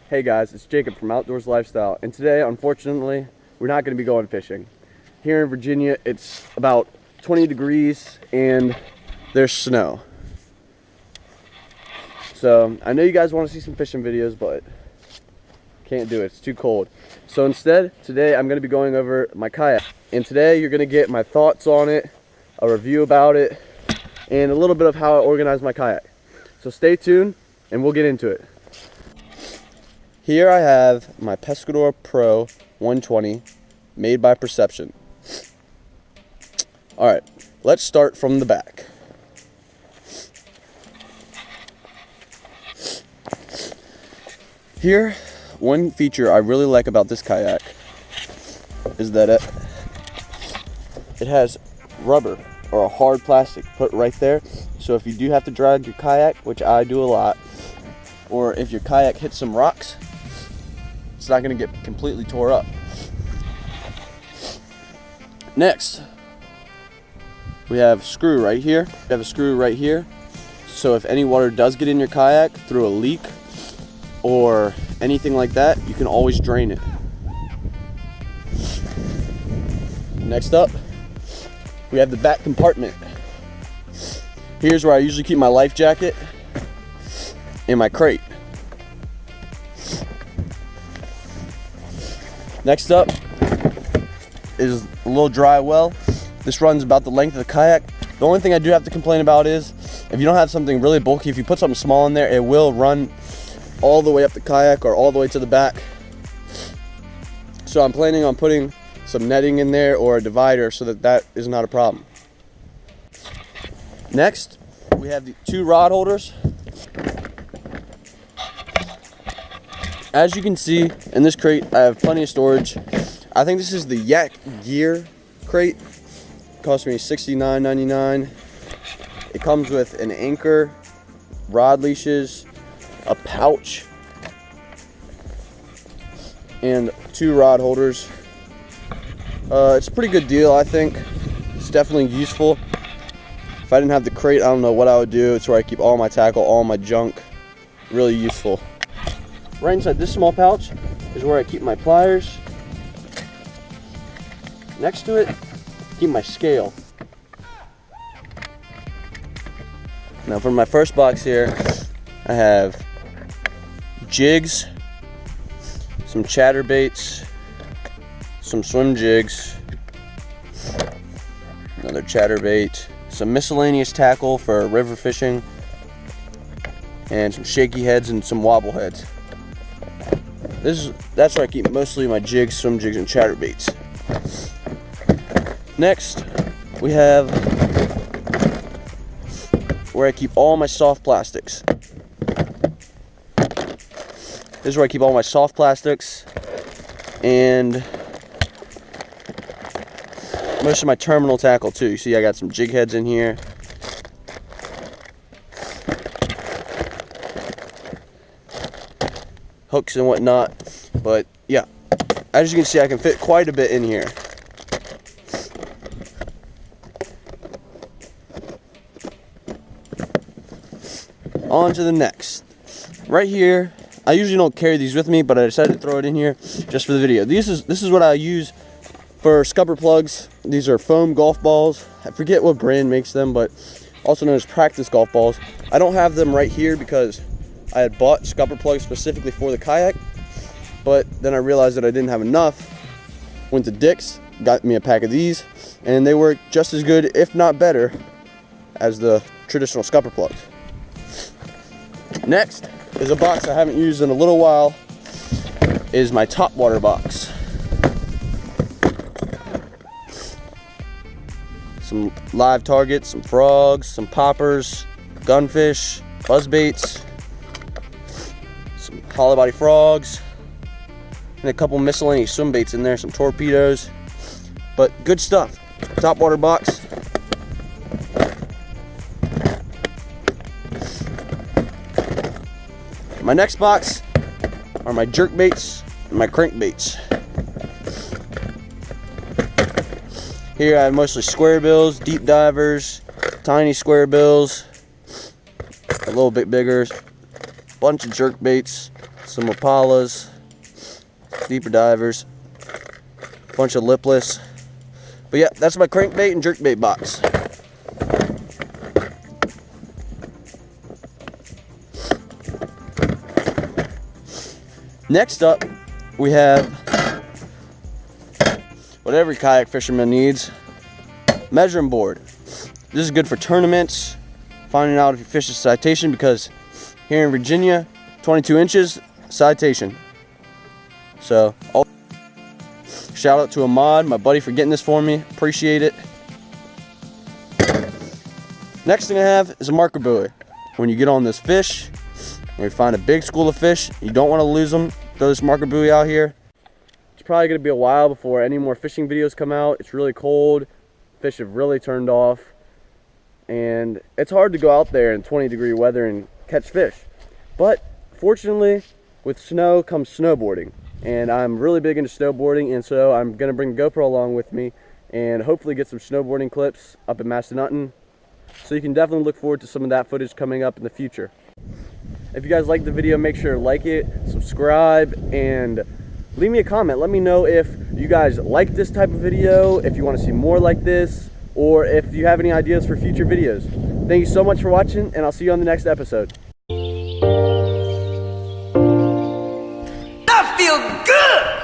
Hey guys, it's Jacob from Outdoors Lifestyle, and today, unfortunately, we're not going to be going fishing. Here in Virginia, it's about 20 degrees and there's snow. So, I know you guys want to see some fishing videos, but can't do it. It's too cold. So instead, today I'm going to be going over my kayak. And today you're going to get my thoughts on it, a review about it, and a little bit of how I organize my kayak. So stay tuned and we'll get into it. Here I have my Pescador Pro 120 made by Perception. Alright, let's start from the back. Here, one feature I really like about this kayak is that it has rubber or a hard plastic put right there. So if you do have to drag your kayak, which I do a lot, or if your kayak hits some rocks, it's not going to get completely tore up. Next, we have a screw right here. We have a screw right here. So if any water does get in your kayak through a leak or anything like that, you can always drain it. Next up, we have the back compartment. Here's where I usually keep my life jacket and my crate. Next up is a little dry well. This runs about the length of the kayak. The only thing I do have to complain about is if you don't have something really bulky, if you put something small in there, it will run all the way up the kayak or all the way to the back. So I'm planning on putting some netting in there or a divider so that is not a problem. Next, we have the two rod holders. As you can see in this crate, I have plenty of storage. I think this is the Yak Gear crate. It cost me $69.99. It comes with an anchor, rod leashes, a pouch, and two rod holders. It's a pretty good deal, I think. It's definitely useful. If I didn't have the crate, I don't know what I would do. It's where I keep all my tackle, all my junk. Really useful. Right inside this small pouch is where I keep my pliers. Next to it, keep my scale. Now for my first box here, I have jigs, some chatterbaits, some swim jigs, another chatterbait, some miscellaneous tackle for river fishing, and some shaky heads and some wobble heads. That's where I keep mostly my jigs, swim jigs, and chatterbaits. Next, we have where I keep all my soft plastics. This is where I keep all my soft plastics and most of my terminal tackle too. You see I got some jig heads in here. Hooks and whatnot. But yeah, as you can see, I can fit quite a bit in here. On to the next. Right here, I usually don't carry these with me, but I decided to throw it in here just for the video. This is what I use for scupper plugs. These are foam golf balls. I forget what brand makes them, but also known as practice golf balls. I don't have them right here because I had bought scupper plugs specifically for the kayak, but then I realized that I didn't have enough. Went to Dick's, got me a pack of these, and they work just as good, if not better, as the traditional scupper plugs. Next is a box I haven't used in a little while, is my top water box. Some live targets, some frogs, some poppers, gunfish, buzzbaits, some hollow body frogs, and a couple miscellaneous swim baits in there, some torpedoes, but good stuff. Top water box. My next box are my jerkbaits and my crankbaits. Here I have mostly square bills, deep divers, tiny square bills, a little bit bigger, bunch of jerkbaits, some Opalas, deeper divers, bunch of lipless. But yeah, that's my crankbait and jerkbait box. Next up, we have what every kayak fisherman needs, measuring board. This is good for tournaments, finding out if you fish a citation, because here in Virginia, 22 inches, citation. So, shout out to Ahmad, my buddy, for getting this for me. Appreciate it. Next thing I have is a marker buoy. When you get on this fish, when you find a big school of fish, you don't want to lose them, throw this marker buoy out here. It's probably going to be a while before any more fishing videos come out. It's really cold. Fish have really turned off. And it's hard to go out there in 20-degree weather and catch fish. But fortunately, with snow comes snowboarding. And I'm really big into snowboarding, and so I'm going to bring the GoPro along with me and hopefully get some snowboarding clips up in Massanutten. So you can definitely look forward to some of that footage coming up in the future. If you guys like the video, make sure to like it, subscribe, and leave me a comment. Let me know if you guys like this type of video, if you want to see more like this, or if you have any ideas for future videos. Thank you so much for watching, and I'll see you on the next episode. I feel good!